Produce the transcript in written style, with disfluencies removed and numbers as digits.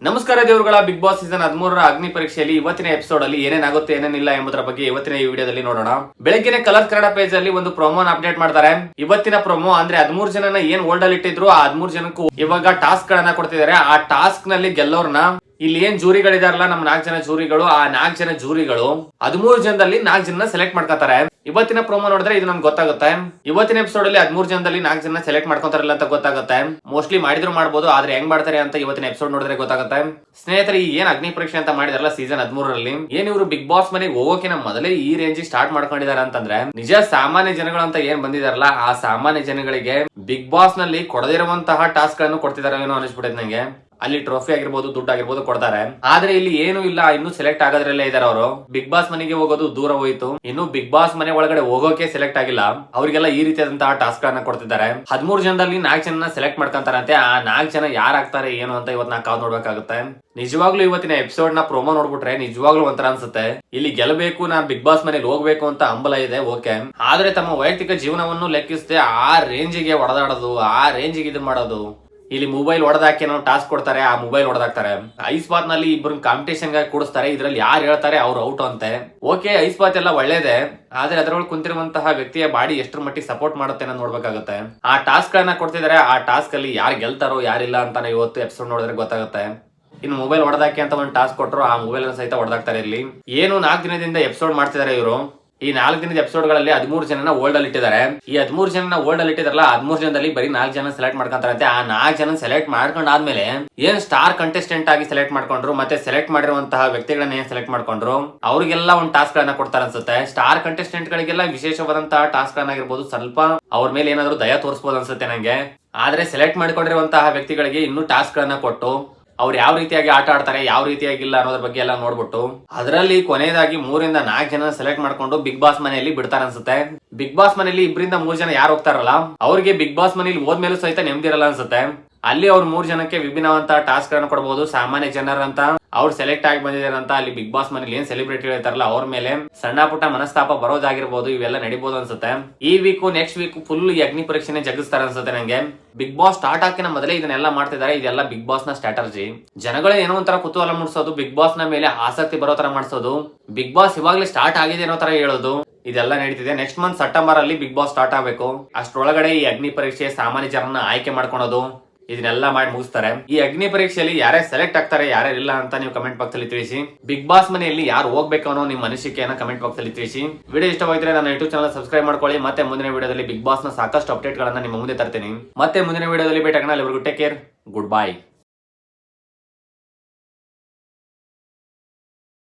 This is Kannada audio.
ನಮಸ್ಕಾರ ದೇವರುಗಳ ಬಿಗ್ ಬಾಸ್ ಸೀಸನ್ 13ರ ಅಗ್ನಿ ಪರೀಕ್ಷೆಯಲ್ಲಿ ಇವತ್ತಿನ ಎಪಿಸೋಡ್ ಅಲ್ಲಿ ಏನೇನಾಗುತ್ತೆ ಏನೇನಿಲ್ಲ ಎಂಬುದರ ಬಗ್ಗೆ ಇವತ್ತಿನ ಈ ವಿಡಿಯೋದಲ್ಲಿ ನೋಡೋಣ. ಬೆಳಗ್ಗೆನೆ ಕಲರ್ ಕನ್ನಡ ಪೇಜ್ ಅಲ್ಲಿ ಒಂದು ಪ್ರೊಮೋನ ಅಪ್ಡೇಟ್ ಮಾಡ್ತಾರೆ. ಇವತ್ತಿನ ಪ್ರೊಮೋ ಅಂದ್ರೆ 13 ಜನನ ಏನ್ ಹೋಲ್ಡ್ ಅಲ್ಲಿ ಇಟ್ಟಿದ್ರು ಆ 13 ಜನಕ್ಕೂ ಇವಾಗ ಟಾಸ್ಕ್ ಗಳನ್ನ ಕೊಡ್ತಿದ್ದಾರೆ. ಆ ಟಾಸ್ಕ್ ನಲ್ಲಿ ಗೆಲ್ಲೋರ್ನ ಇಲ್ಲಿ ಏನ್ ಜೂರಿಗಳಿದಾರಲ್ಲ ನಮ್ಮ 4 ಜನ ಜೂರಿಗಳು, ಆ 4 ಜನ ಜೂರಿಗಳು 13 ಜನದಲ್ಲಿ 4 ಜನ ಸೆಲೆಕ್ಟ್ ಮಾಡ್ಕೊತಾರೆ. ಇವತ್ತಿನ ಪ್ರೊಮೋ ನೋಡಿದ್ರೆ ಇದು ನಮ್ಗೆ ಗೊತ್ತಾಗುತ್ತೆ. ಇವತ್ತಿನ ಎಪಿಸೋಡ್ ಅಲ್ಲಿ 13 ಜನದಲ್ಲಿ 4 ಜನ ಸೆಲೆಕ್ಟ್ ಮಾಡ್ಕೊಂತಾರಲ್ಲ ಅಂತ ಗೊತ್ತಾಗುತ್ತೆ. ಮೋಸ್ಟ್ಲಿ ಮಾಡಿದ್ರು ಮಾಡ್ಬೋದು, ಆದ್ರೆ ಹೆಂಗ್ ಮಾಡ್ತಾರೆ ಅಂತ ಇವತ್ತಿನ ಎಪಿಸೋಡ್ ನೋಡಿದ್ರೆ ಗೊತ್ತಾಗುತ್ತೆ. ಸ್ನೇಹಿತರೆ, ಈ ಏನ್ ಅಗ್ನಿ ಪರೀಕ್ಷೆ ಅಂತ ಮಾಡಿದಾರಲ್ಲ ಸೀಸನ್ 13ರಲ್ಲಿ, ಏನ್ ಇವರು ಬಿಗ್ ಬಾಸ್ ಮನೆಗೆ ಹೋಗೋಕಿನ ಮೊದಲೇ ಈ ರೇಂಜ್ ಸ್ಟಾರ್ಟ್ ಮಾಡ್ಕೊಂಡಿದ್ದಾರೆ ಅಂತಂದ್ರೆ ನಿಜ ಸಾಮಾನ್ಯ ಜನಗಳು ಅಂತ ಏನ್ ಬಂದಿದಾರಲ್ಲ ಆ ಸಾಮಾನ್ಯ ಜನಗಳಿಗೆ ಬಿಗ್ ಬಾಸ್ ನಲ್ಲಿ ಕೊಡದಿರುವಂತಹ ಟಾಸ್ಕ್ ಗಳನ್ನು ಕೊಡ್ತಿದಾರೆ ಏನೋ ಅನಿಸ್ಬಿಟ್ಟಿದೆ ನಂಗೆ. ಅಲ್ಲಿ ಟ್ರೋಫಿ ಆಗಿರ್ಬೋದು, ದುಡ್ಡು ಆಗಿರ್ಬೋದು ಕೊಡ್ತಾರೆ, ಆದ್ರೆ ಇಲ್ಲಿ ಏನು ಇಲ್ಲ. ಇನ್ನು ಸೆಲೆಕ್ಟ್ ಆಗೋದ್ರಲ್ಲೇ ಇದಾರೆ ಅವರು. ಬಿಗ್ ಬಾಸ್ ಮನೆಗೆ ಹೋಗೋದು ದೂರ ಹೋಯ್ತು, ಇನ್ನು ಬಿಗ್ ಬಾಸ್ ಮನೆ ಒಳಗಡೆ ಹೋಗೋಕೆ ಸೆಲೆಕ್ಟ್ ಆಗಿಲ್ಲ. ಅವರಿಗೆಲ್ಲ ಈ ರೀತಿಯಾದಂತಹ ಟಾಸ್ಕ್ ಗಳನ್ನ ಕೊಡ್ತಿದ್ದಾರೆ. 13 ಜನದಲ್ಲಿ 4 ಜನ ಸೆಲೆಕ್ಟ್ ಮಾಡ್ಕೊಂತಾರಂತೆ. ಆ 4 ಜನ ಯಾರಾಗ್ತಾರೆ ಏನು ಅಂತ ಇವತ್ತು ನಾವು ಕಾದ್ ನೋಡ್ಬೇಕಾಗುತ್ತೆ. ನಿಜವಾಗ್ಲೂ ಇವತ್ತಿನ ಎಪಿಸೋಡ್ ನ ಪ್ರೊಮೋ ನೋಡ್ಬಿಟ್ರೆ ನಿಜವಾಗ್ಲೂ ಒಂಥರ ಅನ್ಸುತ್ತೆ. ಇಲ್ಲಿ ಗೆಲ್ಲಬೇಕು, ನಾನ್ ಬಿಗ್ ಬಾಸ್ ಮನೇಲಿ ಹೋಗ್ಬೇಕು ಅಂತ ಹಂಬಲ ಇದೆ, ಓಕೆ. ಆದ್ರೆ ತಮ್ಮ ವೈಯಕ್ತಿಕ ಜೀವನವನ್ನು ಲೆಕ್ಕಿಸದೆ ಆ ರೇಂಜಿಗೆ ಹೊಡೆದಾಡೋದು, ಆ ರೇಂಜಿಗೆ ಇದನ್ ಮಾಡೋದು. ಇಲ್ಲಿ ಮೊಬೈಲ್ ಹೊಡೆದಾಕಿ ಏನೋ ಟಾಸ್ಕ್ ಕೊಡ್ತಾರೆ, ಆ ಮೊಬೈಲ್ ಹೊಡೆದಾಕ್ತಾರೆ. ಐಸ್ ಬಾತ್ ನಲ್ಲಿ ಇಬ್ಬರು ಕಾಂಪಿಟೇಷನ್ ಗಾಗಿ ಕೂಡಿಸ್ತಾರೆ. ಇದ್ರಲ್ಲಿ ಯಾರು ಹೇಳ್ತಾರೆ ಅವ್ರು ಔಟ್ ಅಂತೆ. ಓಕೆ, ಐಸ್ ಬಾತ್ ಎಲ್ಲ ಒಳ್ಳೇದೇ, ಆದ್ರೆ ಅದರೊಳಗೆ ಕುಂತಿರುವಂತಹ ವ್ಯಕ್ತಿಯ ಬಾಡಿ ಎಷ್ಟರ ಮಟ್ಟಿಗೆ ಸಪೋರ್ಟ್ ಮಾಡುತ್ತೆ ಅನ್ನೋದು ನೋಡ್ಬೇಕಾಗುತ್ತೆ. ಆ ಟಾಸ್ಕ್ ಗಳನ್ನ ಕೊಡ್ತಿದ್ದಾರೆ. ಆ ಟಾಸ್ಕ್ ಅಲ್ಲಿ ಯಾರು ಗೆಲ್ತಾರೋ ಯಾರಿಲ್ಲ ಅಂತಾನೆ ಇವತ್ತು ಎಪಿಸೋಡ್ ನೋಡಿದ್ರೆ ಗೊತ್ತಾಗುತ್ತೆ. ಇನ್ನು ಮೊಬೈಲ್ ಹೊಡೆದಾಕಿ ಅಂತ ಒಂದು ಟಾಸ್ಕ್ ಕೊಟ್ಟರು, ಆ ಮೊಬೈಲ್ ಸಹಿತ ಹೊಡೆದಾಕ್ತಾರೆ. ಇಲ್ಲಿ ಏನು 4 ದಿನದಿಂದ ಎಪಿಸೋಡ್ ಮಾಡ್ತಿದ್ದಾರೆ ಇವರು. ಈ 4 ದಿನದ ಎಪಿಸೋಡ್ ಗಳಲ್ಲಿ 13 ಜನನ ಹೋಲ್ಡ್ ಅಲ್ಲಿ ಇಟ್ಟಿದ್ದಾರೆ. ಈ 13 ಜನನ ಹೋಲ್ಡ್ ಅಲ್ಲಿ ಇಟ್ಟಿದಾರಲ್ಲ, 13 ಜನದಲ್ಲಿ ಬರೀ 4 ಜನ ಸೆಲೆಕ್ಟ್ ಮಾಡ್ಕೊಂತಾರಂತೆ. ಆ 4 ಜನ ಸೆಲೆಕ್ಟ್ ಮಾಡ್ಕೊಂಡಾದ್ಮೇಲೆ ಏನ್ ಸ್ಟಾರ್ ಕಂಟೆಸ್ಟೆಂಟ್ ಆಗಿ ಸೆಲೆಕ್ಟ್ ಮಾಡ್ಕೊಂಡ್ರು, ಮತ್ತೆ ಸೆಲೆಕ್ಟ್ ಮಾಡಿರುವಂತಹ ವ್ಯಕ್ತಿಗಳನ್ನ ಏನ್ ಸೆಲೆಕ್ಟ್ ಮಾಡ್ಕೊಂಡ್ರು ಅವ್ರಿಗೆಲ್ಲ ಒಂದು ಟಾಸ್ಕ್ ಗಳನ್ನ ಕೊಡ್ತಾರೆ ಅನ್ಸುತ್ತೆ. ಸ್ಟಾರ್ ಕಂಟೆಸ್ಟೆಂಟ್ ಗಳಿಗೆಲ್ಲ ವಿಶೇಷವಾದಂತಹ ಟಾಸ್ಕ್ ಗಳನ್ನಾಗಿರ್ಬೋದು, ಸ್ವಲ್ಪ ಅವ್ರ ಮೇಲೆ ಏನಾದ್ರು ದಯ ತೋರಿಸಬಹುದು ಅನ್ಸುತ್ತೆ ನಂಗೆ. ಆದ್ರೆ ಸೆಲೆಕ್ಟ್ ಮಾಡ್ಕೊಂಡಿರುವಂತಹ ವ್ಯಕ್ತಿಗಳಿಗೆ ಇನ್ನೂ ಟಾಸ್ಕ್ ಗಳನ್ನ ಕೊಟ್ಟು ಅವ್ರು ಯಾವ ರೀತಿಯಾಗಿ ಆಟ ಆಡ್ತಾರೆ, ಯಾವ ರೀತಿಯಾಗಿಲ್ಲ ಅನ್ನೋದ್ರ ಬಗ್ಗೆ ಎಲ್ಲ ನೋಡ್ಬಿಟ್ಟು ಅದರಲ್ಲಿ ಕೊನೆಯದಾಗಿ 3 ರಿಂದ 4 ಜನ ಸೆಲೆಕ್ಟ್ ಮಾಡ್ಕೊಂಡು ಬಿಗ್ ಬಾಸ್ ಮನೆಯಲ್ಲಿ ಬಿಡ್ತಾರೆ ಅನ್ಸುತ್ತೆ. ಬಿಗ್ ಬಾಸ್ ಮನೆಯಲ್ಲಿ 2 ರಿಂದ 3 ಜನ ಯಾರು ಹೋಗ್ತಾರಲ್ಲ ಅವ್ರಿಗೆ ಬಿಗ್ ಬಾಸ್ ಮನೇಲಿ ಹೋದ್ಮೇಲೂ ಸಹಿತ ನೆಮ್ಮದಿ ಇರಲ್ಲ ಅನ್ಸುತ್ತೆ. ಅಲ್ಲಿ ಅವ್ರು 3 ಜನಕ್ಕೆ ವಿಭಿನ್ನವಂತ ಟಾಸ್ಕ್ ಗಳನ್ನ ಕೊಡಬಹುದು. ಸಾಮಾನ್ಯ ಜನರಂತ ಅವ್ರು ಸೆಲೆಕ್ಟ್ ಆಗಿ ಬಂದಿದ್ದಾರೆ ಅಂತ ಅಲ್ಲಿ ಬಿಗ್ ಬಾಸ್ ಮನೇಲಿ ಏನ್ ಸೆಲೆಬ್ರಿಟಿ ಇರ್ತಾರಲ್ಲ ಅವ್ರ ಮೇಲೆ ಸಣ್ಣ ಪುಟ್ಟ ಮನಸ್ತಾಪ ಬರೋದಾಗಿರ್ಬೋದು, ಇವೆಲ್ಲ ನಡಿಬಹುದು ಅನ್ಸುತ್ತೆ. ಈ ವೀಕ್ ನೆಕ್ಸ್ಟ್ ವೀಕ್ ಫುಲ್ ಈ ಅಗ್ನಿ ಪರೀಕ್ಷೆನೆ ಜಗಿಸ್ತಾರೆ ಅನ್ಸುತ್ತೆ ನಂಗೆ. ಬಿಗ್ ಬಾಸ್ ಸ್ಟಾರ್ಟ್ ಹಾಕಿನ ಮೊದಲೇ ಇದನ್ನೆಲ್ಲ ಮಾಡ್ತಿದ್ದಾರೆ. ಇದೆಲ್ಲ ಬಿಗ್ ಬಾಸ್ ನ ಸ್ಟ್ರಾಟಜಿ. ಜನಗಳೇ ಏನೋ ಒಂಥರ ಕುತೂಹಲ ಮೂಡಿಸೋದು, ಬಿಗ್ ಬಾಸ್ ನ ಮೇಲೆ ಆಸಕ್ತಿ ಬರೋ ತರ ಮಾಡಿಸೋದು, ಬಿಗ್ ಬಾಸ್ ಇವಾಗ್ಲೇ ಸ್ಟಾರ್ಟ್ ಆಗಿದೆ ಅನ್ನೋ ತರ ಹೇಳೋದು, ಇದೆಲ್ಲ ನಡೀತಿದೆ. ನೆಕ್ಸ್ಟ್ ಮಂತ್ ಸೆಪ್ಟೆಂಬರ್ ಅಲ್ಲಿ ಬಿಗ್ ಬಾಸ್ ಸ್ಟಾರ್ಟ್ ಆಗಬೇಕು. ಅಷ್ಟರೊಳಗಡೆ ಈ ಅಗ್ನಿ ಪರೀಕ್ಷೆ ಸಾಮಾನ್ಯ ಜನರನ್ನ ಆಯ್ಕೆ ಮಾಡ್ಕೊಳೋದು ಇದನ್ನೆಲ್ಲ ಮಾಡಿ ಮುಗಿಸ್ತಾರೆ. ಈ ಅಗ್ನಿ ಪರೀಕ್ಷೆಯಲ್ಲಿ ಯಾರೇ ಸೆಲೆಕ್ಟ್ ಆಗ್ತಾರೆ ಯಾರೇ ಇಲ್ಲ ಅಂತ ನೀವು ಕಮೆಂಟ್ ಬಾಕ್ಸ್ ಅಲ್ಲಿ ತಿಳಿಸಿ. ಬಿಗ್ ಬಾಸ್ ಮನೆಯಲ್ಲಿ ಯಾರು ಹೋಗ್ಬೇಕು ಅನ್ನೋ ನಿಮ್ಮ ಅನಿಸಿಕೆಯನ್ನ ಕಮೆಂಟ್ ಬಾಕ್ಸ್ ಅಲ್ಲಿ ತಿಳಿಸಿ. ವಿಡಿಯೋ ಇಷ್ಟವಾಗಿದ್ರೆ ನನ್ನ ಯೂಟ್ಯೂಬ್ ಚಾನಲ್ ಸಬ್ಸ್ಕ್ರೈಬ್ ಮಾಡ್ಕೊಳ್ಳಿ. ಮತ್ತೆ ಮುಂದಿನ ವಿಡಿಯೋದಲ್ಲಿ ಬಿಗ್ ಬಾಸ್ ನ ಸಾಕಷ್ಟು ಅಪ್ಡೇಟ್ ಗಳನ್ನ ನಿಮ್ಮ ಮುಂದೆ ತರ್ತೀನಿ. ಮತ್ತೆ ಮುಂದಿನ ವಿಡಿಯೋದಲ್ಲಿ ಭೇಟಿಯಾಗೋಣ. ಎಲ್ಲರಿಗೂ ಟೇಕ್ ಕೇರ್, ಗುಡ್ ಬೈ.